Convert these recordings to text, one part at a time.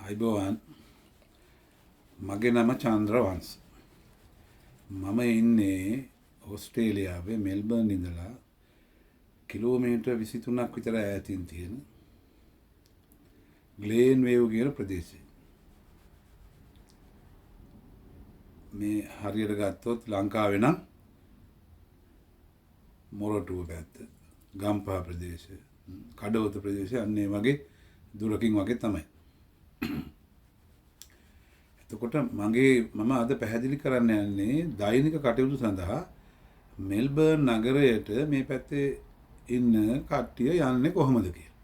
අයිබෝවන් මගේ නම චන්ද්‍රවංශ මම ඉන්නේ ඕස්ට්‍රේලියාවේ මෙල්බර්න් ඉඳලා කිලෝමීටර් 23ක් විතර ඈතින් තියෙන ග්ලේන් වේව් කියන ප්‍රදේශයේ මේ හරියට ගත්තොත් ලංකාවේ නම් මොරටුව පැත්ත ගම්පහ ප්‍රදේශය කඩවත ප්‍රදේශය අන්න ඒ වගේ දුරකින් වගේ තමයි. එතකොට මම අද පැහැදිලි කරන්න යන්නේ දෛනික කටයුතු සඳහා මෙල්බර්න් නගරයට මේ පැත්තේ ඉන්න කට්ටිය යන්නේ කොහොමද කියලා.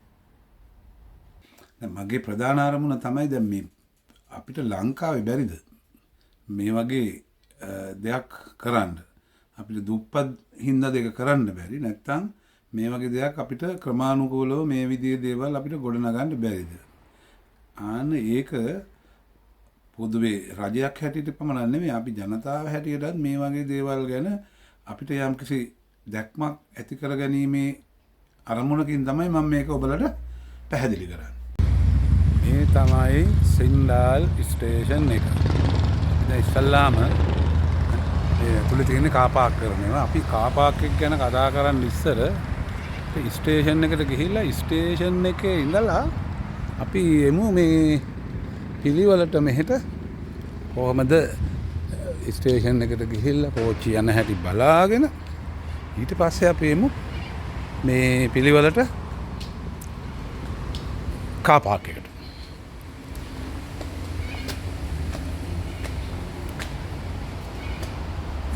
දැන් මගේ ප්‍රධාන අරමුණ තමයි දැන් මේ අපිට ලංකාවේ බැරිද මේ වගේ දෙයක් කරන්න. අපිට දුප්පත් හින්දා දෙක කරන්න බැරි නැත්නම් මේ වගේ දෙයක් අපිට ක්‍රමානුකූලව මේ විදිහේ දේවල් අපිට ගොඩනගන්න බැරිද? ආන්න ඒක පොදුවේ රජයක් හැටියට පමණක් නෙමෙයි අපි ජනතාව හැටියටත් මේ වගේ දේවල් ගැන අපිට යම්කිසි දැක්මක් ඇති කරගැනීමේ අරමුණකින් තමයි මම මේක ඔබලට පැහැදිලි කරන්නේ. මේ තමයි සින්ඩාල් ස්ටේෂන් එක. දැන් ඉස්සල්ලාම මේ ඇතුලේ තියෙන කාර් පාක් කරනවා. අපි කාර් පාක් එක ගැන කතා කරන්න ඉස්සර ස්ටේෂන් එකට ගිහිල්ලා ස්ටේෂන් එකේ ඉඳලා අපි එමු මේ පිළිවෙලට මෙහෙට කොහමද ස්ටේෂන් එකට ගිහිල්ලා කෝච්චි යන හැටි බලාගෙන ඊට පස්සේ අපි එමු මේ පිළිවෙලට කාර් පාක් එකට.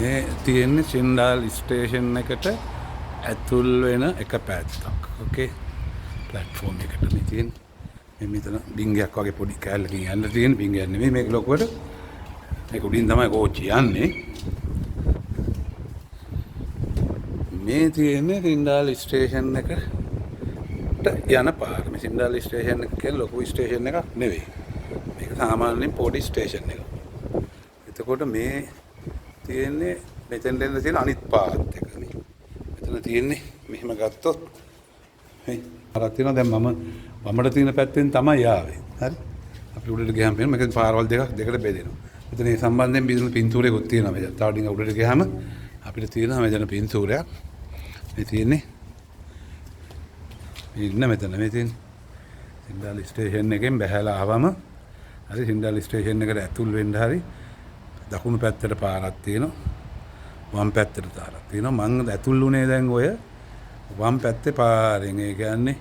මේ තියෙන්නේ සින්ඩාල් ස්ටේෂන් එකට ඇතුල් වෙන එක පැත්තක්. ඕකේ ප්ලැට්ෆෝම් එකට මේ තියෙන්නේ. මේ මෙතන බින්ගයක් වගේ පොඩි කෑල්ලකින් යන්න තියෙන බින්ගයක් නෙමෙයි මේක ලොකුවට. මේක උඩින් තමයි කෝච්චි යන්නේ. මේ තියෙන්නේ සින්ඩාල් ස්ටේෂන් එකට යන පාර. මේ සින්ඩාල් ස්ටේෂන් එක කියන්නේ ලොකු ස්ටේෂන් එකක් නෙවෙයි. මේක සාමාන්‍යයෙන් පොඩි ස්ටේෂන් එකක්. එතකොට මේ තියෙන්නේ මෙතෙන් දෙන්න තියෙන අනිත් පාත් එකනේ. මෙතන තියෙන්නේ මෙහෙම ගත්තොත් මේ පාරක් තියෙනවා. දැන් මම වමට තියෙන පැත්තෙන් තමයි ආවේ. හරි. අපි උඩට ගියාම පේන මේකේ පාරවල් දෙකට බෙදෙනවා. මෙතන මේ සම්බන්ධයෙන් බිඳුණු පින්තූරයකුත් තියෙනවා. මෙතන තව ටිකක් උඩට ගියාම අපිට තියෙනවා මෙතන පින්තූරයක්. මේ තියෙන්නේ ඉන්න මෙතන මේ තියෙන සින්ඩාල් ස්ටේෂන් එකෙන් බැහැලා ආවම හරි සින්ඩාල් ස්ටේෂන් එකට ඇතුල් වෙන්න හරි දකුණු පැත්තට පාරක් තියෙනවා. වම් පැත්තට පාරක් තියෙනවා. මම ඇතුල් වුණේ දැන් ඔය වම් පැත්තේ පාරෙන්. ඒ කියන්නේ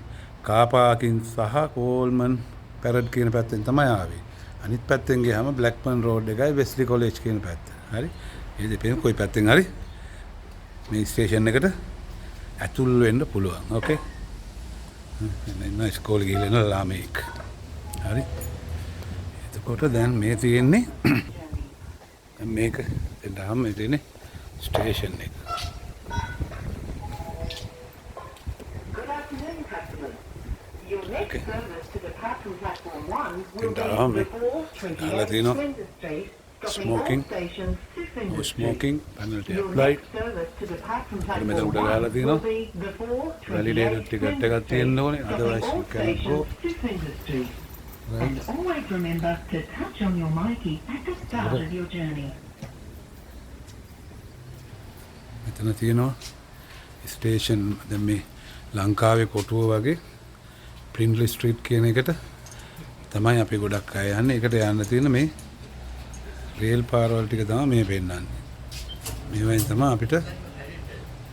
කාර් පාකින් සහ කෝල්මන් පැරඩ් කියන පැත්තෙන් තමයි ආවේ. අනිත් පැත්තෙන් ගියාම බ්ලැක්බර්න් රෝඩ් එකයි වෙස්ලි කොලෙජ් කියන පැත්ත. හරි. මේ දෙපෙන් කොයි පැත්තෙන් හරි මේ ස්ටේෂන් එකට ඇතුල් වෙන්න පුළුවන්. ඕකේ. නෑ ඉස්කෝලේ ගිහලා ඉන්න ළමෙක්. හරි. එතකොට දැන් මේ තියෙන්නේ මේක එදාම මේ තියෙන්නේ ස්ටේෂන් එක. Okay. Smoking. No smoking. Penalty applied. මෙතන උඩ ගහලා තියෙනවා. Validated ticket එකක් තියෙන්න ඕනේ. Otherwise you cannot go. And always remember to touch on your Myki at the start of your journey. මෙතන තියෙනවා ස්ටේෂන්. දැන් මේ ලංකාවේ කොටුව වගේ ප්‍රින්ස්ලි ස්ට්‍රීට් කියන එකට තමයි අපි ගොඩක් අය යන්නේ. ඒකට යන්න තියෙන මේ රේල් පාරවල් ටික තමයි මේ පෙන්නන්නේ. මේවෙන් තමයි අපිට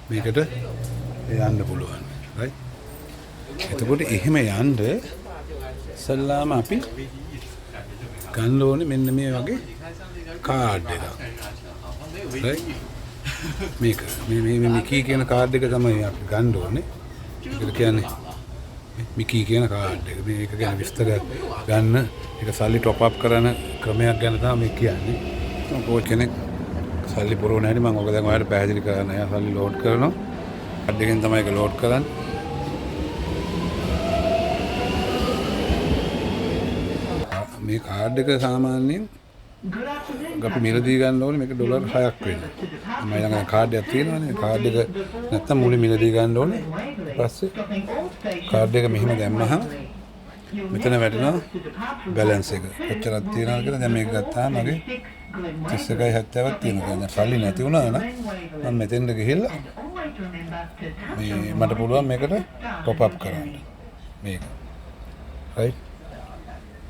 මේකට යන්න පුළුවන්. right? එතකොට එහෙම යන්න ඉස්සල්ලාම අපි ගන්න ඕනේ මෙන්න මේ වගේ කාඩ් එකක්. right? මේක මේ මිකී කියන කාඩ් එක තමයි අපි ගන්න ඕනේ. ඒකට කියන්නේ මිකී කියන කාඩ් එක. මේක ගැන විස්තරයක් ගන්න ඒක සල්ලි টොප් අප් කරන ක්‍රමයක් ගැන තමයි කියන්නේ. කෝච් කෙනෙක් සල්ලි පුරවන හැටි මම ඔක දැන් ඔයාලට පැහැදිලි කරන්න. එයා සල්ලි ලෝඩ් කරනවා. කාඩ් එකෙන් තමයි ඒක ලෝඩ් කරන්නේ. මේ කාඩ් එක සාමාන්‍යයෙන් අපි මිලදී ගන්න ඕනේ මේක ඩොලර් 6ක් වෙනවා. මම ළඟ කාඩ් එකක් තියෙනවානේ. කාඩ් එක නැත්තම් මුලින් මිලදී ගන්න ඕනේ. ඊපස්සේ කාඩ් එක මෙහෙම දැම්මහම මෙතන වැටෙනවා බැලන්ස් එක. කොච්චරක් තියනවද කියලා දැන් මේක ගත්තාම මගේ 31.70ක් තියෙනවා. දැන් සල්ලි නැති වුණා නම් මම මෙතෙන්ට ගිහිල්ලා මේ මට පුළුවන් මේකට টොප් අප් කරන්න. මේක. right?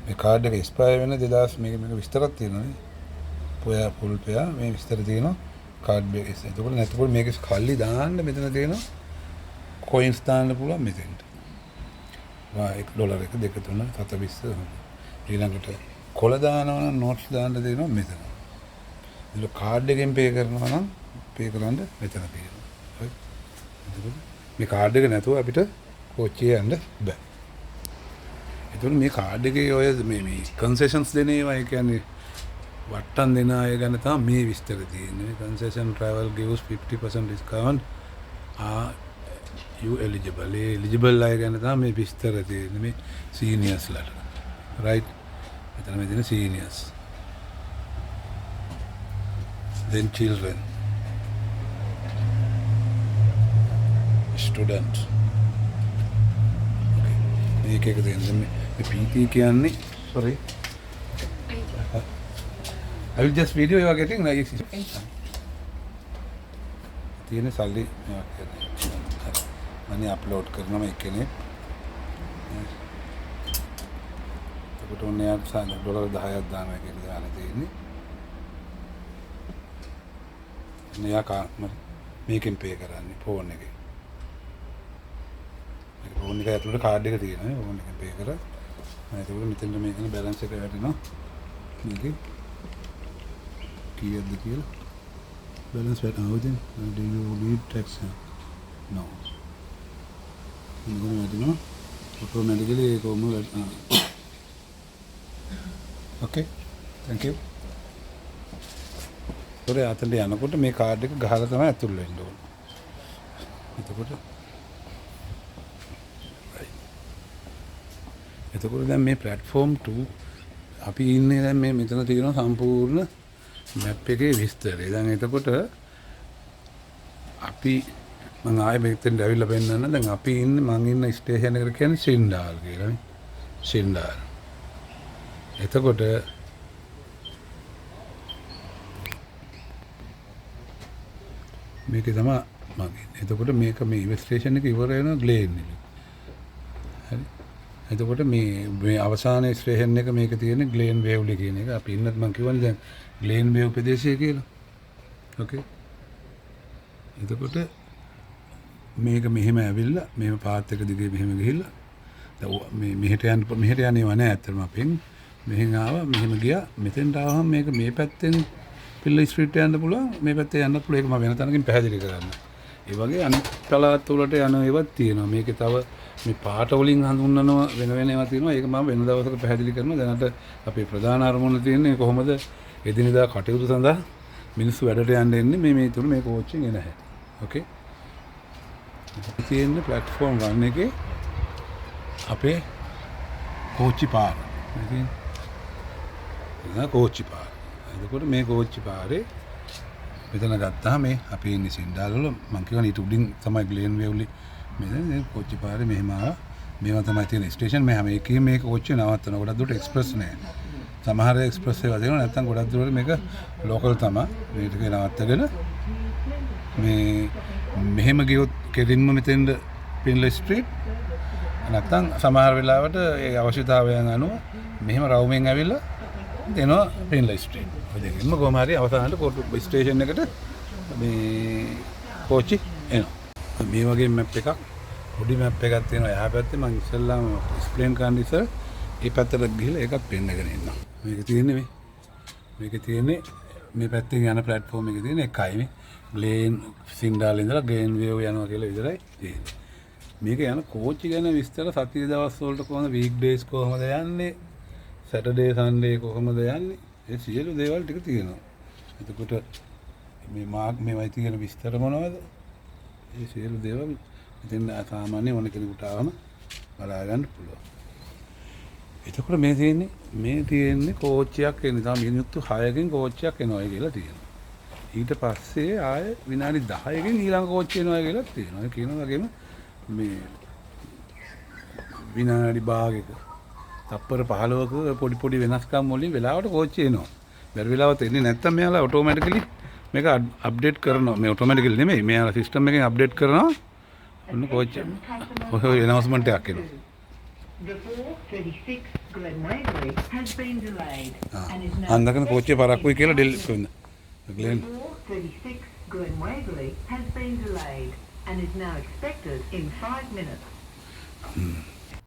මේ කාඩ් එක එක්ස්පයර් වෙන 2000 මේක විස්තරයක් තියෙනවා නේ. පොයා ෆුල් පෙයා මේ විස්තර තියෙනවා කාඩ් එක. එතකොට නැත්නම් මේක කල්ලි දාන්න මෙතන තියෙනවා කොයින්ස් දාන්න පුළුවන් මෙතෙන්ට. $1 එක 2 3 7 20 ඊළඟට කොළ දානවා නම් නෝට්ස් දාන්න දෙනවා මෙතන. ඒක කාඩ් එකෙන් පේ කරනවා නම් පේ කරන්න මෙතන තියෙනවා. හරි. මේ කාඩ් එක නැතුව අපිට කෝච්චිය යන්න බෑ. ඒතකොට මේ කාඩ් එකේ ඔය මේ කන්සෙෂන්ස් දෙන ඒවා ඒ කියන්නේ වට්ටම් දෙන අය ගැන තමයි මේ විස්තර තියෙන්නේ. කන්සෙෂන් travel gives 50% discount. You eligible අය ගැන තමයි මේ විස්තර තියෙන්නේ මේ seniors ලට. right? මෙතන මේ දෙන seniors. Then children. Students. Okay. මේක එක දෙන්න මේ PT කියන්නේ sorry. I will just video you are getting like තියෙන සල්ලි මම අප්ලෝඩ් කරනවා මේ කෙනෙක්. ඒකට උන්නේ $10ක් දානවා කියලා දාලා තියෙන්නේ. මෙයා මේකෙන් පේ කරන්නේ ෆෝන් එකේ. මේ ෆෝන් එක ඇතුළේ කාඩ් එක තියෙනවා නේ ෆෝන් එකෙන් පේ කරා. ඒකට මෙතෙන්ට මේකේ බැලන්ස් එක වැටෙනවා. මේකේ කීයද කියලා balance වැටෙනවා then do you need tax no ඉතින් වැටෙනවා automatically ඒක කොහොම වැටෙනවා okay thank you ඔරේ අතට යනකොට මේ කාඩ් එක ගහලා තමයි ඇතුල් වෙන්න ඕන එතකොට දැන් මේ platform 2 අපි ඉන්නේ දැන් මේ මෙතන තියෙනවා සම්පූර්ණ මැප් එකේ විස්තරය. දැන් එතකොට අපි මම ආයෙ මෙතෙන්ට ඇවිල්ලා පෙන්නන්න. දැන් අපි ඉන්නේ මම ඉන්න ස්ටේෂන් එකට කියන්නේ සින්ඩාල් කියලා නේ. සින්ඩාල්. එතකොට මේක තමයි මගේ. එතකොට මේක මේ ස්ටේෂන් එක ඉවර වෙනවා ග්ලේන් එක. හරි. එතකොට මේ අවසානයේ ස්ටේෂන් එක මේක තියෙන්නේ ග්ලේන් වේව්ලි කියන එක. අපි ඉන්නත් මම කියවනේ දැන් ග්ලේන් වේව් ප්‍රදේශය කියලා. ඕකේ. එතකොට මේක මෙහෙම ඇවිල්ලා මෙහෙම පාත් එක දිගේ මෙහෙම ගිහිල්ලා දැන් මෙහෙට යන්නේව නැහැ ඇත්තටම අපෙන්. මෙහෙන් ආවා මෙහෙම ගියා. මෙතෙන්ට ආවම මේක මේ පැත්තෙන් පිල්ල ස්ට්‍රීට් යන්න පුළුවන්. මේ පැත්තේ යන්නත් පුළුවන්. ඒක මම වෙන තැනකින් පැහැදිලි කරන්න. ඒ වගේ අනිත් පළාත් වලට යන ඒවාත් තියෙනවා. මේකේ තව මේ පාට වලින් හඳුන්වනවා වෙන වෙන ඒවා තියෙනවා. ඒක මම වෙන දවසක පැහැදිලි කරනවා. දැනට අපේ ප්‍රධාන අරමුණ තියෙන්නේ කොහොමද එදිනෙදා කටයුතු සඳහා මිනිස්සු වැඩට යන්න එන්නේ මේ තුන මේ කෝච්චියෙන් එන හැටි. ඕකේ. තියෙන්නේ platform 1 එකේ අපේ කෝච්චි පාර. ඉතින් කෝච්චි පාර. එතකොට මේ කෝච්චි පාරේ මෙතන ගත්තාම මේ අපි ඉන්නේ සින්ඩාල් වල මම කියවනේ ඊට උඩින් තමයි ග්ලේන් වේව්ලි මේ කෝච්චි පාරේ මෙහෙම ආවා. මේවා තමයි තියෙන ස්ටේෂන්. මෙහම එකේ මේ කෝච්චිය නවත්තන. ගොඩක් දුරට එක්ස්ප්‍රස් නෑ. සමහර එක්ස්ප්‍රස් ඒවා දෙනවා නැත්නම් ගොඩක් දුරට මේක ලෝකල් තමයි. මේක නවත්තගෙන මේ මෙහෙම ගියොත් කෙලින්ම මෙතෙන්ද පින්ල ස්ට්‍රීට් නැත්නම් සමහර වෙලාවට ඒ අවශ්‍යතාවයන් අනුව මෙහෙම රවුමෙන් ඇවිල්ලා දෙනවා පින්ල ස්ට්‍රීට්. ඔය දෙකෙන්ම කොහම හරි අවසානට කෝට්ටු ස්ටේෂන් එකට මේ කෝච්චි එනවා. මේ වගේ මැප් එකක් පොඩි මැප් එකක් තියෙනවා. එහා පැත්තේ මම ඉස්සෙල්ලාම එක්ස්ප්ලেইন කරන්න ඉස්සර ඒ පැත්තට ගිහලා ඒකත් පෙන්නගෙන ඉන්නවා. මේක තියෙන්නේ මේකේ තියෙන්නේ මේ පැත්තෙන් යන platform එකේ තියෙන එකයි මේ ග්ලේන් සින්ඩාල් ඉඳලා ග්ලේන් වේව් යනවා කියලා විතරයි තියෙන්නේ. මේක යන කෝච්චි ගැන විස්තර සතිය දවස් වලට කොහොමද වීක් ඩේස් කොහොමද යන්නේ සැටර්ඩේ සන්ඩේ කොහොමද යන්නේ ඒ සියලු දේවල් ටික තියෙනවා. එතකොට මේ මාක් මේවයි තියෙන විස්තර මොනවද? ඒ සියලු දේවල් ඉතින් සාමාන්‍ය ඕන කෙනෙකුට ආවම බලා ගන්න පුළුවන්. එතකොට මේ තියෙන්නේ කෝච්චියක් එන්නේ. තාම මිනිත්තු 6කින් කෝච්චියක් එනවා කියලා තියෙනවා. ඊට පස්සේ ආයේ විනාඩි 10කින් ඊළඟ කෝච්චිය එනවා කියලා තියෙනවා. ඒ කියන වගේම මේ විනාඩි භාගයක තප්පර 15ක පොඩි වෙනස්කම් වලින් වෙලාවට කෝච්චිය එනවා. බැරි වෙලාවට එන්නේ නැත්තම් මෙයාලා ඔටෝමැටිකලි මේක අප්ඩේට් කරනවා. මේ ඔටෝමැටිකලි නෙමෙයි. මෙයාලා සිස්ටම් එකෙන් අප්ඩේට් කරනවා. ඔන්න කෝච්චිය. ඔය ඇනවුස්මන්ට් එකක් එනවා. The 4:36 Glen Waverley has been delayed and is now අන්දකන කෝච්චිය පරක්කුයි කියලා ඩෙල් වෙන්න. Glenn 4:36 Glen Waverley has been delayed and is now expected in 5 minutes.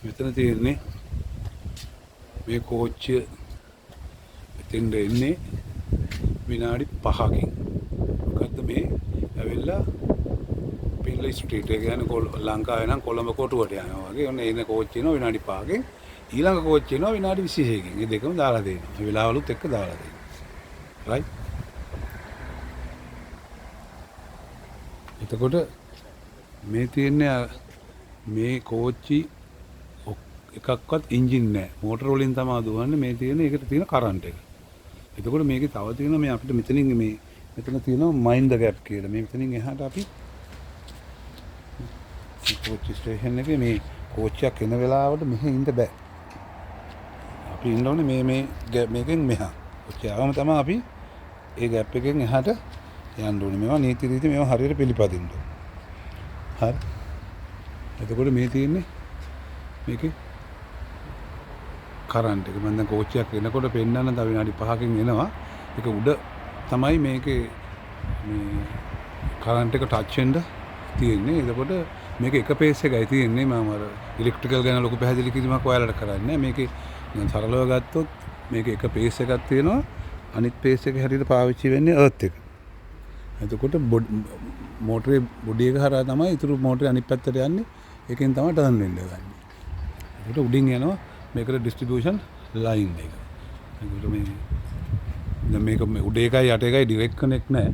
මෙතන තියෙන්නේ මේ කෝච්චිය එතෙන්ද එන්නේ විනාඩි 5කින්. මොකද්ද මේ ඇවිල්ලා පිල්ලි ස්ට්‍රීට් එක යන ලංකාවේ නම් කොළඹ කොටුවට යනවා වගේ. ඔන්න එන කෝච්චිය එනවා විනාඩි 5කින්. ඊළඟ කෝච්චිය එනවා විනාඩි 26කින්. මේ දෙකම දාලා දෙනවා. මේ වෙලාවලුත් එක්ක දාලා දෙනවා. රයිට්. එතකොට මේ තියෙන්නේ මේ කෝච්චි එකක්වත් එන්ජින් නැහැ. මෝටර වලින් තමයි දුවන්නේ. මේ තියෙන එකට තියෙන කරන්ට් එක. එතකොට මේකේ තව තියෙනවා මේ අපිට මෙතනින් මෙතන තියෙනවා මයින්ඩ් ගැප් කියලා. මේ මෙතනින් එහාට අපි කෝච්චි ස්ටේෂන් එකේ මේ කෝච්චියක් එන වෙලාවට මෙහෙ ඉන්න බෑ. අපි ඉන්න ඕනේ මේකෙන් මෙහා. කෝච්චිය ආවම තමයි අපි ඒ ගැප් එකෙන් එහාට යන්න ඕනේ. මේවා නීති රීති මේවා හරියට පිළිපදින්න ඕනේ. හරි. එතකොට මේ තියෙන්නේ මේකේ කරන්ට් එක. මම දැන් කෝච්චියක් එනකොට පෙන්නන්න තව විනාඩි 5කින් එනවා. ඒක උඩ තමයි මේකේ මේ කරන්ට් එක ටච් වෙන්න තියෙන්නේ. එතකොට මේක එක පේස් එකයි තියෙන්නේ. මම අර ඉලෙක්ට්‍රිකල් ගැන ලොකු පැහැදිලි කිරීමක් ඔයාලට කරන්නේ නැහැ. මේකේ දැන් සරලව ගත්තොත් මේක එක පේස් එකක් තියෙනවා. අනිත් පේස් එක හැටියට පාවිච්චි වෙන්නේ අර්ත් එක. එතකොට මෝටරේ බොඩි එක හරහා තමයි ඊටු මෝටරේ අනිත් පැත්තට යන්නේ. ඒකෙන් තමයි ටර්න් වෙන්න ගන්නේ. ඒකට උඩින් යනවා මේකට ඩිස්ට්‍රිබියුෂන් ලයින් එක. ඒකට මේ දැන් මේක උඩ එකයි යට එකයි ඩිරෙක්ට් කනෙක්ට් නැහැ.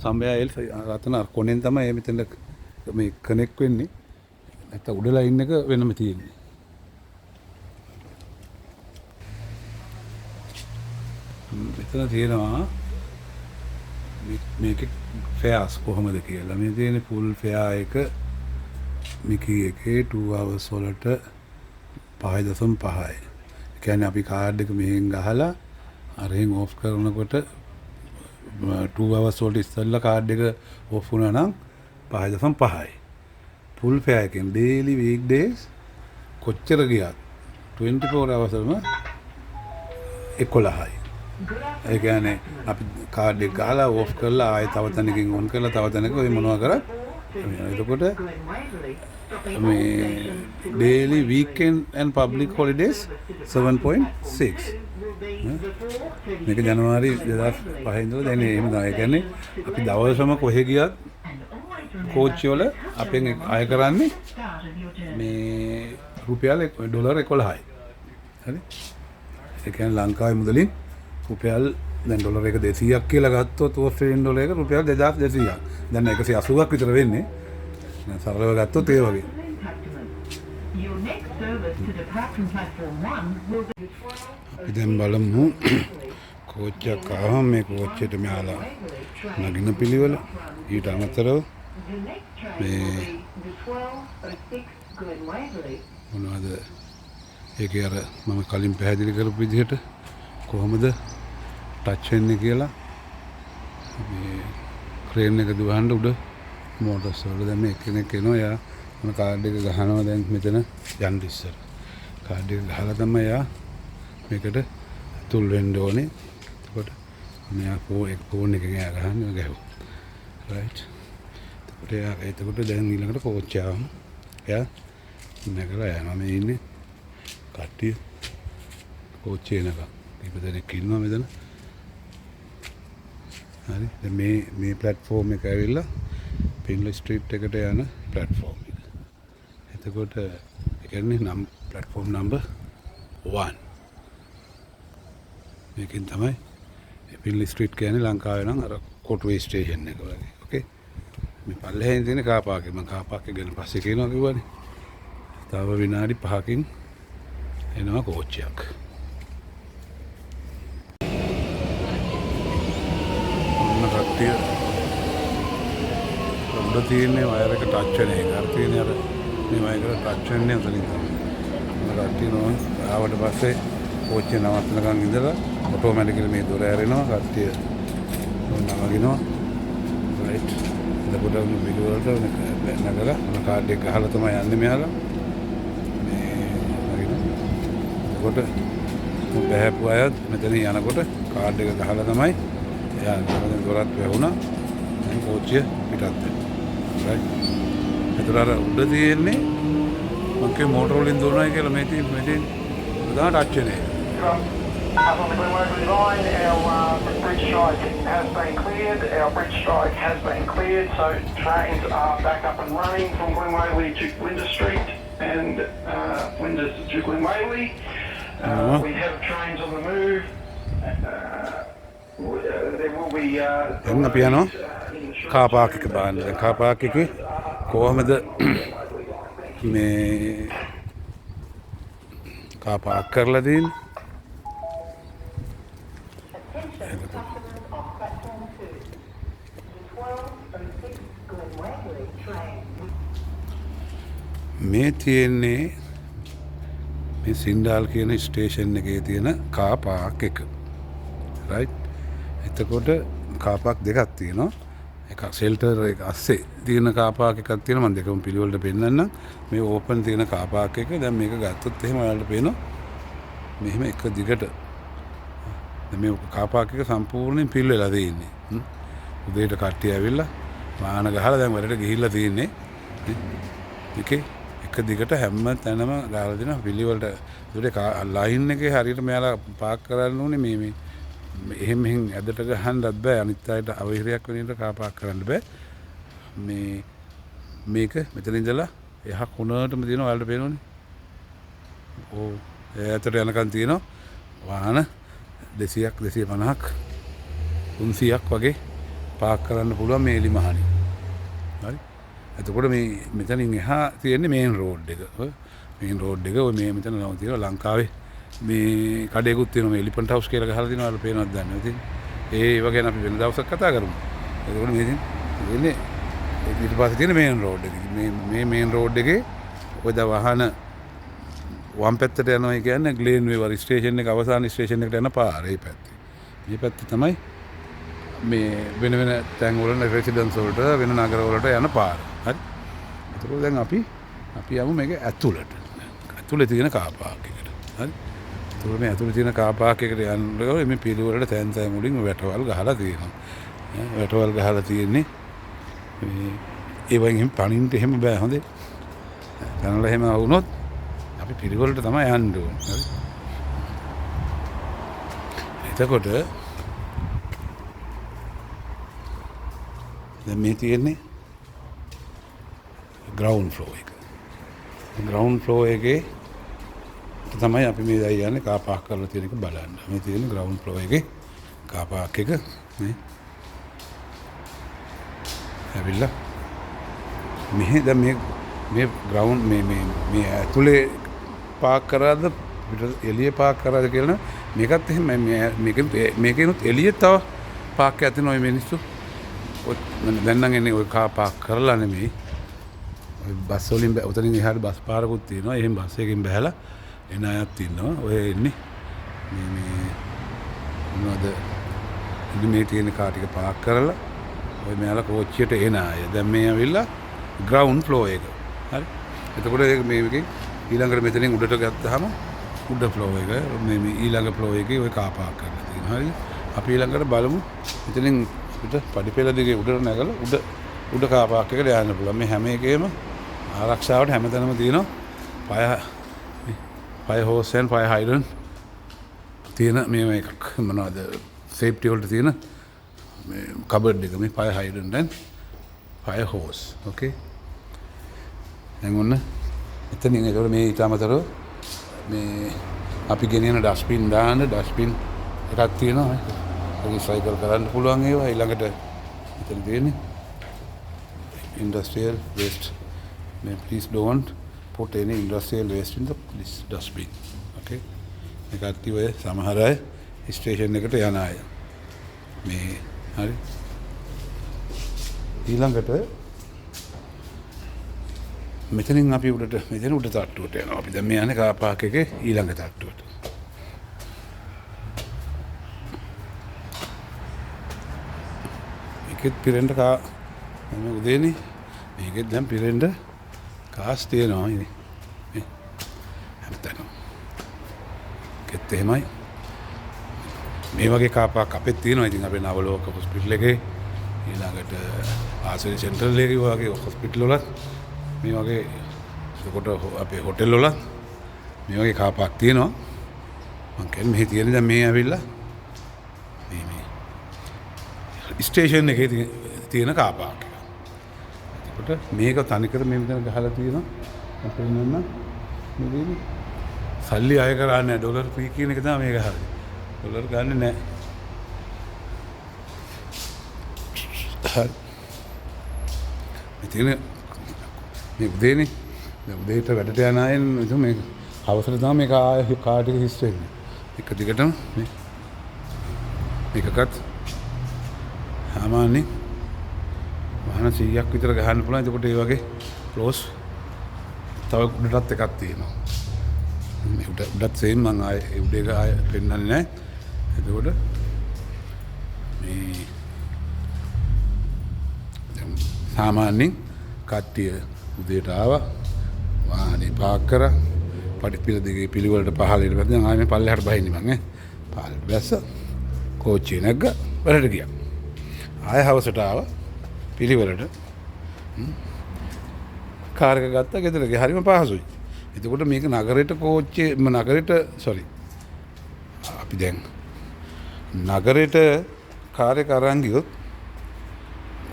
සම්බයල් රතන කොනෙන් තමයි මෙතන මේ කනෙක්ට් වෙන්නේ. නැත්නම් උඩ ලයින් එක වෙනම තියෙන්නේ. මෙතන තියෙනවා මේකේ ෆෙයාස් කොහොමද කියලා. මේ තියෙන ෆුල් ෆෙයා එක මිකී එකේ 2 hours වලට 5.5යි. ඒ කියන්නේ අපි කාඩ් එක මෙහෙන් ගහලා අරෙන් ඕෆ් කරනකොට 2 hours වලට ඉස්සෙල්ලා කාඩ් එක ඕෆ් වුණා නම් 5.5යි. ෆුල් ෆෙයා එකෙන් daily weekdays කොච්චර ගියත් 24 hours වලම 11යි. ඒ කියන්නේ අපි කාඩ් එක ගහලා ඕෆ් කරලා ආයෙ තව තැනකින් ඔන් කරලා තව තැනක ඔය මොනවා කරත් එතකොට මේ daily weekend and public holidays 7.6 මේක ජනවාරි 2005 ඉඳලා දැන් එහෙම තමයි. ඒ කියන්නේ අපි දවසම කොහෙ ගියත් කෝච්චි වල අපෙන් අය කරන්නේ මේ රුපියල් ඩොලර් 11යි. හරි. ඒ කියන්නේ ලංකාවේ මුදලින් රුපියල් දැන් ඩොලර් එක 200ක් කියලා ගත්තොත් ඕස්ට්‍රේලියානු ඩොලර් එක රුපියල් 2200ක්. දැන් 180ක් විතර වෙන්නේ. දැන් සරලව ගත්තොත් ඒ වගේ. Your next service to depart from platform 1 will be අපි දැන් බලමු කෝච්චියක් ආවම මේ කෝච්චියට මෙයාලා නගින පිළිවෙල. ඊට අමතරව the next train මේ will be the 12:06 Glen Waverley. මොනවද ඒකේ අර මම කලින් පැහැදිලි කරපු විදිහට කොහොමද ටච් වෙන්නේ කියලා මේ ක්‍රේන් එක දුවහන්න උඩ මෝටර්ස් වල දැන් මේ කෙනෙක් එනවා. යා මොන කාඩ් එක ගහනවා දැන් මෙතන යන්න ඉස්සර. කාඩ් එක ගහලා තමයි යා මේකට තුල් වෙන්න ඕනේ. එතකොට මෙයා ෆෝන් එකෙන් එයා ගහන්නේ ගැහුවා. රයිට්. එතකොට දැන් ඊළඟට කෝච්චිය ආවම එයා නැගලා යනවා. මේ ඉන්නේ කට්ටිය කෝච්චිය එනකම්. කීප දෙනෙක් ඉන්නවා මෙතන. හරි. දැන් මේ platform එක ඇවිල්ලා පින්ලි ස්ට්‍රීට් එකට යන platform එක. එතකොට ඒ කියන්නේ නම් platform number 1. මේකෙන් තමයි පින්ලි ස්ට්‍රීට් කියන්නේ ලංකාවේ නම් අර කොටුවේ ස්ටේෂන් එක වගේ. ඕකේ. මේ පල්ලෙහෙන් තියෙන කාර් පාක් එක. මම කාර් පාක් එක ගැන පස්සේ කියනවා කිව්වනේ. තව විනාඩි 5කින් එනවා කෝච්චියක්. කට්ටිය උඩ තියෙන්නේ වයර් එක ටච් වෙන එක. අර තියෙන්නේ අර මේ වයර් එක ටච් වෙන්නේ උතනින් තමයි. කට්ටිය නෝ ආවට පස්සේ කෝච්චිය නවත්තනකන් ඉඳලා ඔටෝමැටිකලි මේ දොර ඇරෙනවා කට්ටිය නවගිනවා රයිට් එතකොට බිලු වලට නැගලා මොන කාඩ් එක ගහලා තමයි යන්නේ මෙයාලා මේ නගිනවා එතකොට බහැපු අයත් මෙතන යනකොට කාඩ් එක ගහලා තමයි යන්නේ දොරත් වැහුණා දැන් කෝච්චිය පිටත් වෙනවා රයිට් එතකොට අර උඩ තියෙන්නේ මං මෝටර වලින් දුවනවා කියලා මේ තියෙන ප්‍රධාන ටච්චනේ On the Glenwaverley line, our bridge strike has been cleared. Our bridge strike has been cleared, so trains are back up and running from Glenwaverley to Flinders Street and Flinders to Glenwaverley. We have trains on the move. There will be. දැන් අපි යනවා car Park එක බලන්න. දැන් car Park එකේ කොහමද මේ car Park කරලා තියෙන්නේ? මේ තියෙන්නේ මේ සින්ඩාල් කියන ස්ටේෂන් එකේ තියෙන කාර් පාක් එක. රයිට්. එතකොට කාර් පාක් දෙකක් තියෙනවා. එකක් ෂෙල්ටර් එක අස්සේ තියෙන කාර් පාක් එකක් තියෙනවා. මම දෙකම පිළිවෙලට පෙන්නන්නම්. මේ ඕපන් තියෙන කාර් පාක් එක. දැන් මේක ගත්තොත් එහෙම ඔයාලට පේනවා. මෙහෙම එක දිගට. දැන් මේ කාර් පාක් එක සම්පූර්ණයෙන් පිල් වෙලා තියෙන්නේ. උදේට කට්ටිය ඇවිල්ලා වාහන ගහලා දැන් වැඩට ගිහිල්ලා තියෙන්නේ. ඒකේ එක දිගට හැම තැනම ගාලා දෙනවා පිළිවෙලට. ඒකට ලයින් එකේ හරියට මෙයාලා පාක් කරන්න ඕනේ මේ එහෙම ඇදට ගහන්නත් බෑ. අනිත් අයට අවහිරයක් වෙන විදිහට කාර් පාක් කරන්න බෑ. මේක මෙතන ඉඳලා එහා කොනටම තියෙනවා ඔයාලට පේනවනේ. ඕ ඈතට යනකන් තියෙනවා වාහන 200ක් 250ක් 300ක් වගේ පාක් කරන්න පුළුවන් මේ එලිමහනේ. හරි. එතකොට මේ මෙතනින් එහා තියෙන්නේ මේන් රෝඩ් එක. මේන් රෝඩ් එක ඔය මේ මෙතන නම තියෙනවා ලංකාවේ මේ කඩේකුත් තියෙනවා මේ එලිෆන්ට් හවුස් කියලා ගහලා තියෙනවා. ඔයාලා පේනවද දන්නේ නැති. ඒව ගැන අපි වෙන දවසක් කතා කරමු. එතකොට මේ තියෙන්නේ ඊට පස්සේ තියෙන මේන් රෝඩ් එක. මේ මේන් රෝඩ් එකේ ඔය ද වාහන වම් පැත්තට යනවා කියන්නේ ග්ලේන් වේවර් ස්ටේෂන් එක අවසාන ස්ටේෂන් එකට යන පාර ඒ පැත්තේ. මේ පැත්තේ තමයි මේ වෙන තැන් වල රෙසිඩන්ස් වලට වෙන නගර වලට යන පාර. හරි. ඒකෝ දැන් අපි යමු මේක ඇතුළට. ඇතුළේ තියෙන කාර් පාක් එකට. හරි. ඒකෝ මේ ඇතුළේ තියෙන කාර් පාක් එකට යනකොට මේ පිළිවෙලට තැන් වලින් වැටවල් ගහලා තියෙනවා. වැටවල් ගහලා තියෙන්නේ මේ ඒ වගේ පණින්න එහෙම බෑ හොඳේ. දැනලා එහෙම වුණොත් අපි පිළිවෙලට තමයි යන්න ඕනේ. හරි. එතකොට දැන් මේ තියෙන්නේ ග්‍රවුන්ඩ් ෆ්ලෝ එක. ග්‍රවුන්ඩ් ෆ්ලෝ එකේ තමයි අපි මේ දැන් යන්නේ කාර් පාක් කරලා තියෙන එක බලන්න. මේ තියෙන්නේ ග්‍රවුන්ඩ් ෆ්ලෝ එකේ කාර් පාක් එක මේ. ඇවිල්ලා මෙහෙ දැන් මේ ග්‍රවුන්ඩ් මේ ඇතුලේ පාක් කරාද පිට එළියේ පාක් කරාද කියලා මේකත් එහෙම මේකෙනුත් එළියේ තව පාක් එකක් තියෙනවා මේ මිනිස්සු. දැන් නම් එන්නේ ඔය කාර් පාක් කරලා නෙමෙයි. ඔය බස් වලින් උතනින් එහාට බස් පාරකුත් තියෙනවා. එහෙන් බස් එකකින් බහැලා එන අයත් ඉන්නවා. ඔය එන්නේ මේ මොනවද මේ තියෙන කාර් ටික පාක් කරලා ඔය මෙයාලා කෝච්චියට එන අය. දැන් මේ ඇවිල්ලා ග්‍රවුන්ඩ් ෆ්ලෝ එක. හරි. එතකොට මේකෙන් ඊළඟට මෙතනින් උඩට ගත්තාම උඩ ෆ්ලෝ එක මේ ඊළඟ ෆ්ලෝ එකේ ඔය කාර් පාක් කරලා තියෙනවා. හරි. අපි ඊළඟට බලමු මෙතනින් අපිට පඩිපෙළ දිගේ උඩට නැගලා උඩ කාර් පාක් එකට යන්න පුළුවන්. මේ හැම එකේම ආරක්ෂාවට හැමතැනම තියෙනවා ෆයර් හෝස් and ෆයර් හයිඩ්‍රන්ට් තියෙන මේ එකක් මොනවද සේෆ්ටි වලට තියෙන මේ කබඩ් එක මේ ෆයර් හයිඩ්‍රන්ට් and ෆයර් හෝස්. ඕකේ. දැන් ඔන්න එතනින් ඒකට මේ ඊට අමතරව මේ අපි ගෙනියන ඩස්බින් දාන්න ඩස්බින් එකක් තියෙනවා. රීසයිකල් කරන්න පුළුවන් ඒවා. ඊළඟට මෙතන තියෙන්නේ industrial waste. Please don't put any industrial waste in this dustbin. Okay. මේක අත්ති ඔය සමහර අය ස්ටේෂන් එකට යන අය. මේ හරි. ඊළඟට මෙතනින් අපි උඩට මෙතන උඩ තට්ටුවට යනවා. අපි දැන් මේ යන්නේ කාර් පාක් එකේ ඊළඟ තට්ටුවට. මේකෙත් පිරෙන්න මම උදේනේ මේකෙත් දැන් පිරෙන්න කාස් තියෙනවා ඉතින්. මේ හැමතැනම. ඒකත් එහෙමයි. මේ වගේ කාර් පාක් අපෙත් තියෙනවා. ඉතින් අපේ නවලෝක හොස්පිටල් එකේ ඊළඟට ආසරි සෙන්ටරල් එකේ වගේ හොස්පිටල් වල මේ වගේ එතකොට අපේ හොටෙල් වල මේ වගේ කාර් පාක් තියෙනවා. මම කියන්නේ මෙහි තියෙන දැන් මේ ඇවිල්ලා මේ ස්ටේෂන් එකේ තියෙන කාර් පාක් එක. එතකොට මේක තනිකර මේ විදිහට ගහලා තියෙනවා. අපේ නන්න මේ සල්ලි අය කරන්නේ නැහැ. ඩොලර් ෆී කියන එක තමයි මේක හරියි. ඩොලර් ගන්නෙ නැහැ. හරි. ඉතින් මේ උදේනේ දැන් උදේට වැඩට යන අය ඉතින් මේ හවසට තමයි මේක කාර් ටික හිස් වෙන්නේ. එක දිගටම මේකකත් සාමාන්‍යයෙන් වාහන 100ක් විතර ගහන්න පුළුවන්. එතකොට ඒ වගේ ක්ලෝස් තව උඩටත් එකක් තියෙනවා. මේ උඩත් සේම් මම ආයේ උඩ එක ආයේ පෙන්නන්නේ නැහැ. එතකොට මේ සාමාන්‍යයෙන් කට්ටිය උදේට ආවා වාහනේ පාක් කරා පඩිපිල දෙකේ පිළිවෙලට පහළට වැද දැන් ආයේ පල්ලෙහාට බහින්නේ මං පහළට බැස්ස කෝච්චිය නැග්ග වැඩට ගියා ආයෙ හවසට ආවා පිළිවෙලට කාර් එක ගත්තා ගෙදර ගියා හරිම පහසුයි. එතකොට මේක නගරයට කෝච්චිය නගරයට අපි දැන් නගරයට කාර් එක අරන් ගියොත්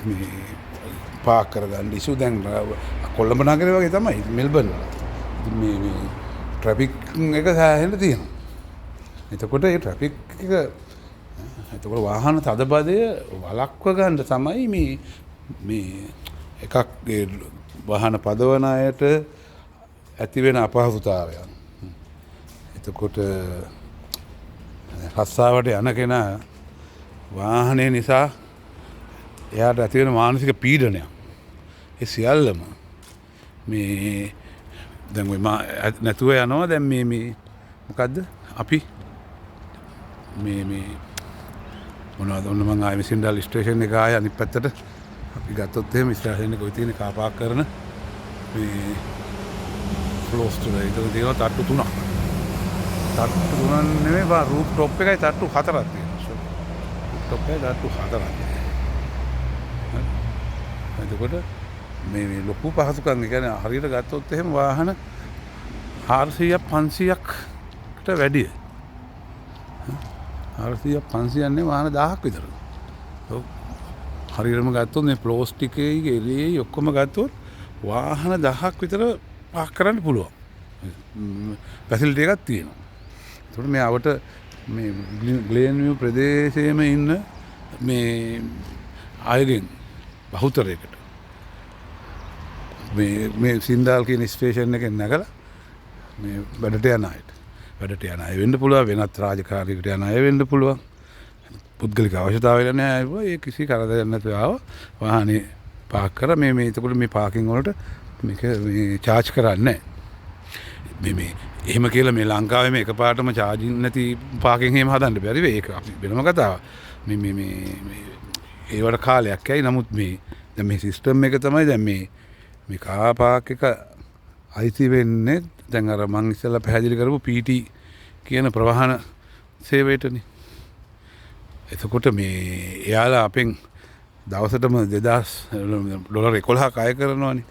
මේ පාක් කරගන්න ඉසු දැන් කොළඹ නගරේ වගේ තමයි මෙල්බර්න් වල. මේ ට්‍රැෆික් එක සෑහෙන්න තියෙනවා. එතකොට ඒ ට්‍රැෆික් එක එතකොට වාහන තදබදය වළක්ව ගන්න තමයි මේ එකක් ඒ වාහන පදවන අයට ඇති වෙන අපහසුතාවයන්. එතකොට රස්සාවට යන කෙනා වාහනේ නිසා එයාට ඇති වෙන මානසික පීඩනයක්. ඒ සියල්ලම මේ දැන් ඔය නැතුව යනවා දැන් මේ මොකද්ද අපි මේ මොනවද ඔන්න මම ආයේ සින්ඩල් ස්ටේෂන් එක ආයේ අනිත් පැත්තට අපි ගත්තොත් එහෙම ස්ටේෂන් එක ඔය තියෙන කාර් පාක් කරන මේ ක්ලෝස් ටු ඒක තියෙනවා තට්ටු 3ක්. තට්ටු 3 නෙමෙයි බා රූෆ් টොප් එකයි තට්ටු 4ක් තියෙනවා. රූෆ් টොප් එකයි තට්ටු 4ක්. එතකොට මේ ලොකු පහසුකම් කියන්නේ හරියට ගත්තොත් එහෙම වාහන 400ක් 500කට වැඩිය. 400ක් 500ක් නේ වාහන 1000ක් විතර. ඔව්. හරියටම ගත්තොත් මේ ප්ලාස්ටිකේ එළියේ ඔක්කොම ගත්තොත් වාහන 1000ක් විතර පාක් කරන්න පුළුවන්. ෆැසිලිටි එකක් තියෙනවා. ඒකට මේ අවට මේ ග්ලෙන්විව් ප්‍රදේශයේම ඉන්න මේ අයගෙන් බහුතරයකට මේ සින්දාල් කියන ස්ටේෂන් එකෙන් නැගලා මේ වැඩට යන අය වෙන්න පුළුවන් වෙනත් රාජකාරියකට යන අය වෙන්න පුළුවන් පුද්ගලික අවශ්‍යතාවය නැහැ ඒ කිසි කරදරයක් නැතුව ආවා වාහනේ පාක් කරා මේ එතකොට මේ පාකින් වලට මේක මේ charge කරන්නේ මේ එහෙම කියලා මේ ලංකාවේ මේ එකපාරටම charging නැති පාකින් එහෙම හදන්න බැරි වෙයි ඒක අපි වෙනම කතාවක් මේ ඒවට කාලයක් ඇයි නමුත් මේ දැන් මේ සිස්ටම් එක තමයි දැන් මේ කාර් පාක් එක අයිති වෙන්නේ දැන් අර මං ඉස්සෙල්ලා පැහැදිලි කරපු PT කියන ප්‍රවාහන සේවයටනේ. එතකොට මේ එයාලා අපෙන් දවසටම $2000 අය කරනවානේ.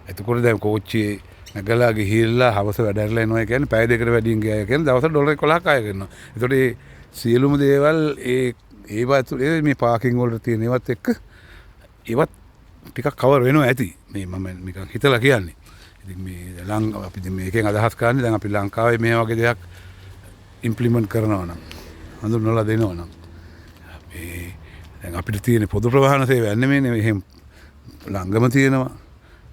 එතකොට දැන් කෝච්චියේ නැගලා ගිහිල්ලා හවස වැඩරලා එනවා කියන්නේ පැය දෙකකට වැඩියෙන් ගියා කියන්නේ දවසට $11 අය කරනවා. එතකොට මේ සියලුම දේවල් ඒවත් මේ පාකින් වලට තියෙන ඒවත් එක්ක ඒවත් ටිකක් කවර් වෙනවා ඇති. මේ මම නිකන් හිතලා කියන්නේ. ඉතින් මේ අපි මේකෙන් අදහස් කරන්නේ දැන් අපි ලංකාවේ මේ වගේ දෙයක් ඉම්ප්ලිමන්ට් කරනවා නම් හඳුන්වලා දෙනවා නම් මේ දැන් අපිට තියෙන පොදු ප්‍රවාහන සේවයක් නෙමෙයි එහෙම ළඟම තියෙනවා.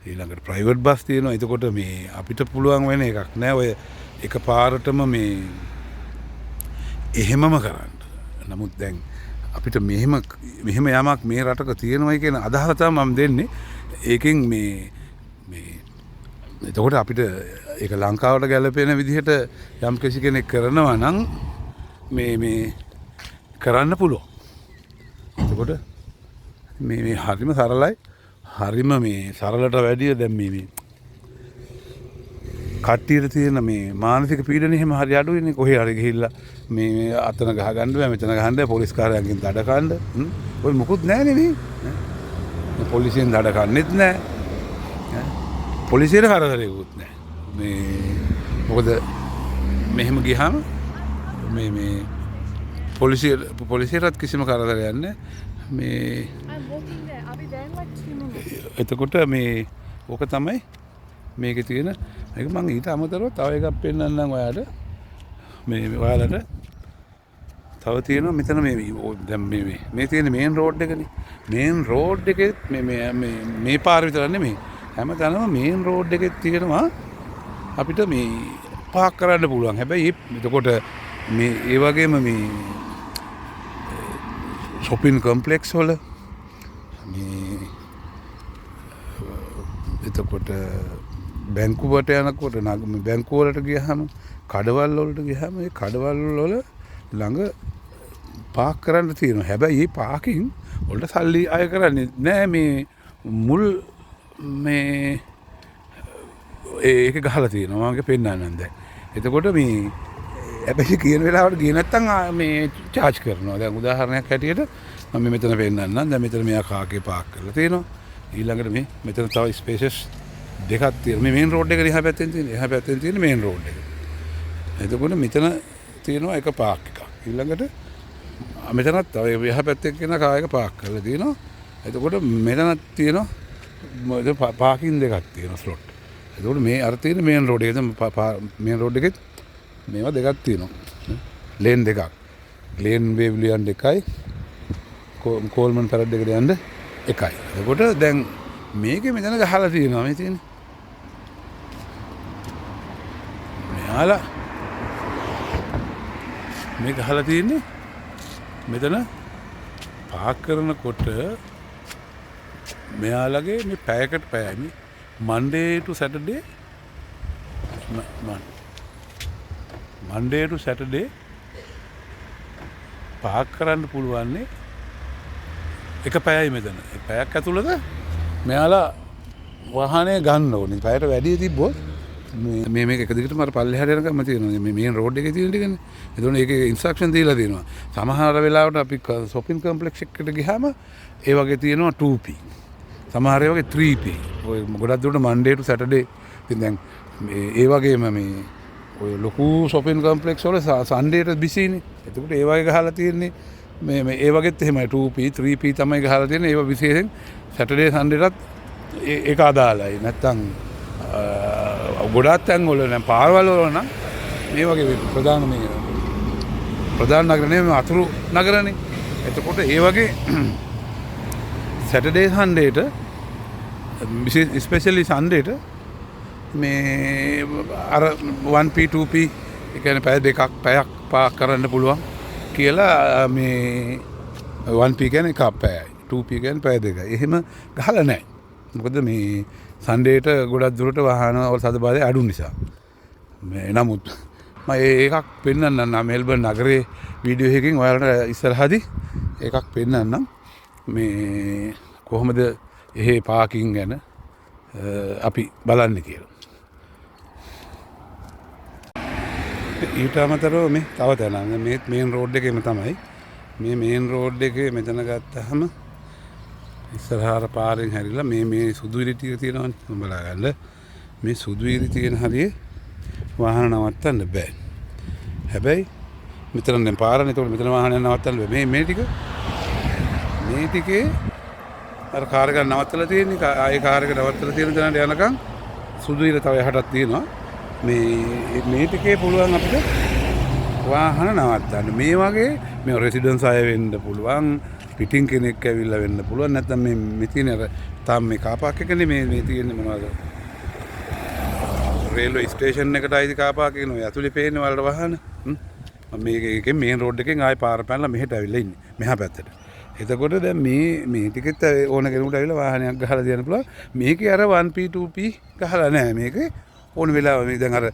ඊළඟට ප්‍රයිවට් බස් තියෙනවා. එතකොට මේ අපිට පුළුවන් වෙන එකක් නෑ ඔය එකපාරටම මේ එහෙමම කරන්න. නමුත් දැන් අපිට මෙහෙම යමක් මේ රටක තියෙනවයි කියන අදහස තමයි මම දෙන්නේ. ඒකෙන් මේ එතකොට අපිට ඒක ලංකාවට ගැලපෙන විදිහට යම් කිසි කෙනෙක් කරනවා නම් මේ කරන්න පුළුවන්. එතකොට මේ හරිම සරලයි. හරිම මේ සරලට වැඩිය දැන් මේ කට්ටියට තියෙන මේ මානසික පීඩන එහෙම හරි අඩුයිනේ. කොහේ හරි ගිහිල්ලා මේ අතන ගහ ගන්න බෑ, මෙතන ගහන්න බෑ, පොලිස් කාර්යාලයෙන් දඩ කන්න. ඔය මුකුත් නැහැ නේ. පොලිසියෙන් දඩ කන්නෙත් නැහැ. පොලිසියට කරදරයක්වත් නැහැ. මේ මොකද මෙහෙම ගියාම මේ පොලිසියටත් කිසිම කරදරයක් නැහැ. මේ එතකොට මේ ඕක තමයි මේකේ තියෙන ඒක. මම ඊට අමතරව තව එකක් පෙන්නන්නම් ඔයාලට. මේ ඔයාලට තව තියෙනවා මෙතන දැන් මේ තියෙන මේන් රෝඩ් එකනේ. මේන් රෝඩ් එකේ මේ පාර විතර නෙමෙයි. හැමතැනම මේන් රෝඩ් එකේ තියෙනවා අපිට මේ පාක් කරන්න පුළුවන්. හැබැයි එතකොට මේ ඒ වගේම මේ shopping complex වල මේ එතකොට බැංකුවට යනකොට බැංකුව වලට ගියහම කඩවල් වලට ගියහම ඒ කඩවල් වල ළඟ පාක් කරන්න තියෙනවා. හැබැයි මේ පාකින් වලට සල්ලි අය කරන්නේ නැහැ. මේ මුල් මේ ඒක ගහලා තියෙනවා. මම පෙන්නන්නම් දැන්. එතකොට මේ හැබැයි කියන වෙලාවට ගියේ නැත්තම් මේ charge කරනවා. දැන් උදාහරණයක් හැටියට මම මෙතන පෙන්නන්නම්. දැන් මෙතන මෙයා කාකේ පාක් කරලා තියෙනවා. ඊළඟට මෙතන තව ස්පේසස් දෙකක් තියෙනවා. මේ මේන් රෝඩ් එක දිහා පැත්තෙන් තියෙන. එහා පැත්තෙන් තියෙන මේන් රෝඩ් එක. එතකොට මෙතන තියෙනවා එක පාක් එකක්. ඊළඟට මෙතනත් තව එහා පැත්තෙන් කෙන කායක පාක් කරලා තියෙනවා. එතකොට මෙතනත් තියෙනවා පාකින් දෙකක් තියෙනවා ස්ලොට්. එතකොට මේ අර තියෙන මේන් රෝඩ් එක. මේන් රෝඩ් එකෙත් මේවා දෙකක් තියෙනවා. ලේන් දෙකක්. ලේන් වේව්ලි යන්න එකයි. කෝල්මන් පැරඩ් එකට යන්න එකයි. එතකොට දැන් මේකේ මෙතන ගහලා තියෙනවා මේ තියෙන්නේ. මෙයාලා මේ ගහලා තියෙන්නේ මෙතන පාක් කරනකොට මෙයාලගේ මේ පැයකට පැයයි Monday to Saturday පාක් කරන්න පුළුවන්නේ එක පැයයි මෙතන. පැයක් ඇතුළත මෙයාලා වාහනය ගන්න ඕනේ. පැයට වැඩි තිබ්බොත් මේක එක දිගටම අර පල්ලෙහාට යනකම් තියෙනවා. මේ මේන් රෝඩ් එකේ තියෙන ටිකනේ. එතකොට ඒකේ ඉන්ස්ට්‍රක්ෂන් දීලා තියෙනවා. සමහර වෙලාවට අපි shopping complex එකකට ගියාම ඒ වගේ තියෙනවා 2p. සමහර ඒ වගේ 3p. ඔය ගොඩක් දුරට Monday to Saturday. ඉතින් දැන් ඒ වගේම මේ ඔය ලොකු shopping complex වල Sunday ට බිසිනේ. එතකොට ඒ වගේ ගහලා තියෙන්නේ මේ ඒ වගේත් එහෙමයි 2p 3p තමයි ගහලා තියෙන්නේ. ඒවා විශේෂයෙන් Saturday Sundayටත් ඒක අදාළයි. නැත්තම් ගොඩාක් තැන් වල නම් පාරවල් වල නම් මේ වගේ ප්‍රධාන නගර නෙමෙයි අතුරු නගරනේ. එතකොට ඒ වගේ Saturday Sundayට especially Sundayට මේ අර 1p 2p ඒ කියන්නේ පැයක් පාක් කරන්න පුළුවන් කියලා මේ 1p කියන්නේ එකක් පැයයි 2p කියන්නේ පැය දෙකයි. එහෙම ගහලා නැහැ. මොකද මේ සන්ඩේට ගොඩක් දුරට වාහන වල සදබාධය අඩු නිසා. මේ නමුත් මම ඒකක් පෙන්නන්නම් මෙල්බර්න් නගරේ වීඩියෝ එකකින් ඔයාලට ඉස්සරහදී එකක් පෙන්නන්නම්. මේ කොහොමද එහෙ පාකින් ගැන අපි බලන්න කියලා. ඊට අමතරව මේ තව තැනක් මේ මේන් රෝඩ් එකේම තමයි. මේ මේන් රෝඩ් එකේ මෙතන ගත්තාම ඉස්සරහට පාරෙන් හැරිලා මේ සුදු ඉරි ටික තියෙනවනේ බලලා ගන්න. මේ සුදු ඉරි තියෙන හරියේ වාහන නවත්තන්න බෑ. හැබැයි මෙතන දැන් පාරනේ. ඒතකොට මෙතන වාහනයක් නවත්තන්න බෑ. මේ ටිකේ අර කාර් එක නවත්තලා තියෙන්නේ. ආයේ කාර් එක නවත්තලා තියෙන තැනට යනකම් සුදු ඉරි තව එහාටත් තියෙනවා. මේ ටිකේ පුළුවන් අපිට වාහන නවත්තන්න. මේ වගේ මේ රෙසිඩන්ස් අය වෙන්න පුළුවන්. පිටින් කෙනෙක් ඇවිල්ලා වෙන්න පුළුවන්. නැත්නම් මේ තියෙන අර තාම මේ කාපාක් එකනේ මේ තියෙන්නේ මොනවද? රේල්වේ ස්ටේෂන් එකට ආයිද කාපාක් එකනේ. ඔය ඇතුලේ පේන්නේ වලට වාහන. මම මේකෙන් මේන් රෝඩ් එකෙන් ආයි පාර පැනලා මෙහෙට ඇවිල්ලා ඉන්නේ. මෙහා පැත්තට. එතකොට දැන් මේ ටිකෙත් ඕන කෙනෙකුට ඇවිල්ලා වාහනයක් ගහලා දෙන්න පුළුවන්. මේකේ අර 1p 2p ගහලා නැහැ. මේකේ ඕන වෙලාව මේ දැන් අර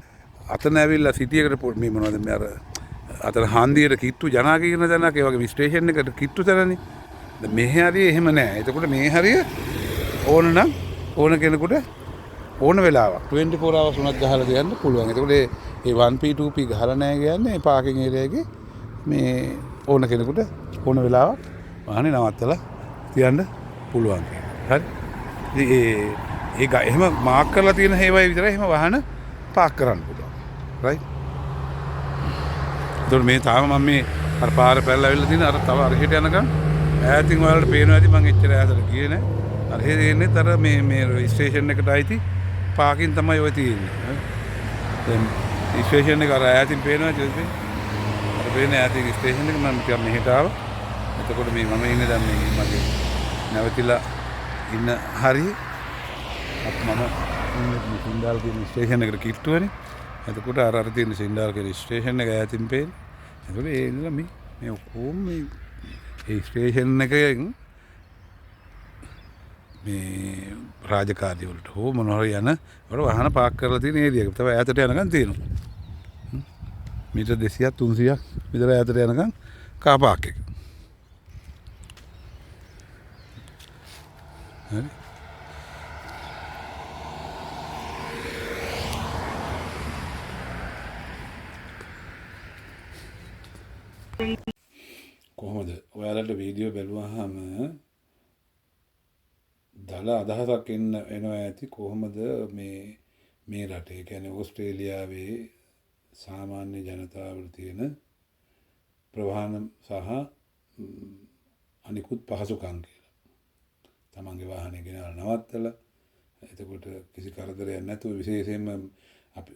අතන ඇවිල්ලා සිටි එකට මේ මොනවද මේ අර අතන හන්දියට කිට්ටු ජනා කියන තැනක් ඒ වගේ ස්ටේෂන් එකට කිට්ටු තැනනේ. දැන් මේ හරිය එහෙම නැහැ. එතකොට මේ හරිය ඕන නම් ඕන කෙනෙකුට ඕන වෙලාවක් 24 hours උනත් ගහලා දෙන්න පුළුවන්. එතකොට ඒ 1p 2p ගහලා නැහැ කියන්නේ පාකින් ඒරියා එකේ මේ ඕන කෙනෙකුට ඕන වෙලාවක් වාහනේ නවත්තලා තියන්න පුළුවන් කියලා. හරි. ඉතින් එහෙම මාක් කරලා තියෙන හේවයි විතරයි එහෙම වාහන පාක් කරන්න පුළුවන්. රයිට්. ඒතකොට මේ තාම මම මේ අර පාර පැල්ල ඇවිල්ලා තියෙන අර තව අර හෙට යනකම් ඈතින් ඔයාලට පේනවා ඇති මම එච්චර ඈතට ගියේ නැහැ. අර හෙදෙන්නේ අර මේ ස්ටේෂන් එකට ආйти පාකින් තමයි ඔය තියෙන්නේ. දැන් ස්ටේෂන් එක අර ඈතින් පේනවා ඇති. අර පේන්නේ ඈතින් ස්ටේෂන් එක මම ටිකක් මෙහෙට ආවා. එතකොට මේ මම ඉන්නේ දැන් මේ මගේ නැවතිලා ඉන්න හරිය මම ඉන්නේ සින්ඩාල් කියන ස්ටේෂන් එකට කිට්ටුවනේ. එතකොට අර තියෙන සින්ඩාල් කියන ස්ටේෂන් එක ඈතින් පේන්නේ. එතකොට ඒ ඉඳලා මේ ඔක්කොම මේ ස්ටේෂන් එකෙන් මේ රාජකාරී වලට හෝ මොනවා යන වල වාහන පාක් කරලා තියෙන ඒරියා එක. තව ඈතට යනකම් තියෙනවා. මීටර් 200ක් 300ක් විතර ඈතට යනකම් කාර් පාක් එක. හරි. කොහොමද ඔයාලට වීඩියෝ බැලුවාම දල අදහසක් එනවා ඇති කොහොමද මේ රටේ කියන්නේ ඕස්ට්‍රේලියාවේ සාමාන්‍ය ජනතාවට තියෙන ප්‍රවාහන සහ අනිකුත් පහසුකම් කියලා. තමන්ගේ වාහනේ ගෙනල්ලා නවත්තලා එතකොට කිසි කරදරයක් නැතුව විශේෂයෙන්ම අපි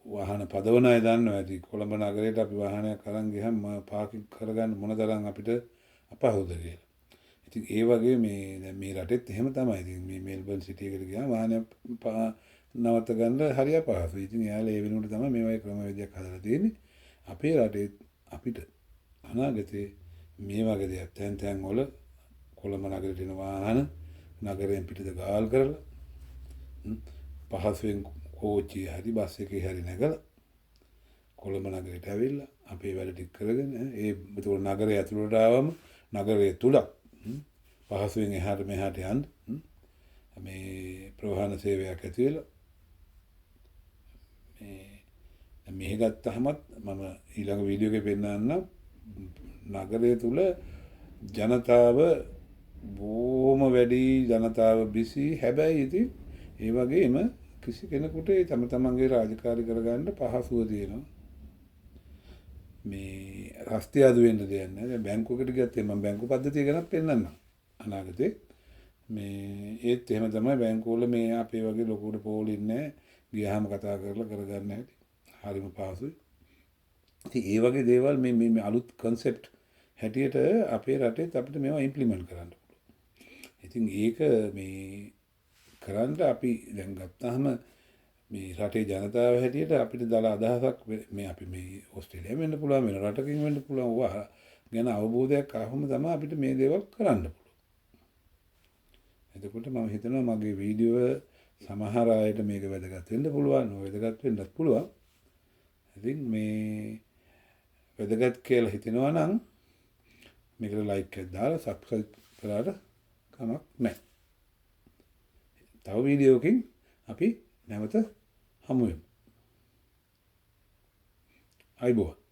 වාහන පදවන අය දන්නවා ඇති කොළඹ නගරයට අපි වාහනයක් අරන් ගියහම පාකින් කරගන්න මොන තරම් අපිට අපහසුද කියලා. ඉතින් ඒ වගේ මේ රටෙත් එහෙම තමයි. ඉතින් මේ මෙල්බර්න් සිටි එකට ගියාම වාහනයක් නවත්ත ගන්න හරිය අපහසුයි. ඉතින් එයාලා ඒ වෙනුවට තමයි මේ වගේ ක්‍රමවේදයක් හදලා තියෙන්නේ. අපේ රටේ අපිට අනාගතේ මේ වගේ දෙයක් තැන් වල කොළඹ නගරයට එන වාහන නගරයෙන් පිටත ගාල් කරලා පහසුවෙන් කෝච්චිය හරි බස් එකේ හරි නැගලා කොළඹ නගරයට ඇවිල්ලා අපේ වැඩ ටික කරගෙන ඒතකොට නගරය ඇතුළට ආවම නගරයේ තුල පහසුවෙන් එහාට මෙහාට යන්න මේ ප්‍රවාහන සේවයක් ඇති වෙලා මෙහෙ ගත්තහමත් මම ඊළඟ වීඩියෝ එකේ පෙන්නන්නම් නගරය තුල ජනතාව බොහොම වැඩි ජනතාව බිසි හැබැයි ඉතින් ඒ වගේම කිසි කෙනෙකුට තම තමන්ගේ රාජකාරී කරගන්න පහසුව තියෙනවා. මේ රස්තිය අඩු වෙන්න දෙයක් නැහැ. දැන් බැංකුවකට ගියත් මම බැංකු පද්ධතිය ගැන පෙන්නන්නම් අනාගතේ. මේ ඒත් එහෙම තමයි බැංකුවල මේ අපේ වගේ ලොකුට පෝල් ඉන්නේ ගියාම කතා කරලා කරගන්න හැටි. හරිම පහසුයි. ඉතින් ඒ වගේ දේවල් මේ අලුත් concept හැටියට අපේ රටේත් අපිට මේවා ඉම්ප්ලිමන්ට් කරන්න පුළුවන්. ඉතින් ඒක මේ කරන්න අපි දැන් ගත්තාම මේ රටේ ජනතාව හැටියට අපිට දාලා අදහසක් මේ අපි මේ ඕස්ට්‍රේලියාවෙන් වෙන්න පුළුවන් වෙන රටකින් වෙන්න පුළුවන් ඔවා ගැන අවබෝධයක් ආවම තමයි අපිට මේ දේවල් කරන්න පුළුවන්. එතකොට මම හිතනවා මගේ වීඩියෝ සමහර අයට මේක වැදගත් වෙන්න පුළුවන්, වැදගත් වෙන්නත් පුළුවන්. ඉතින් මේ වැදගත් කියලා හිතෙනවා නම් මේකට ලයික් එකක් දාලා සබ්ස්ක්‍රයිබ් කරාට කමක් නැහැ. තව වීඩියෝකින් අපි නැවත හමු වෙමු. අයබෝවන්.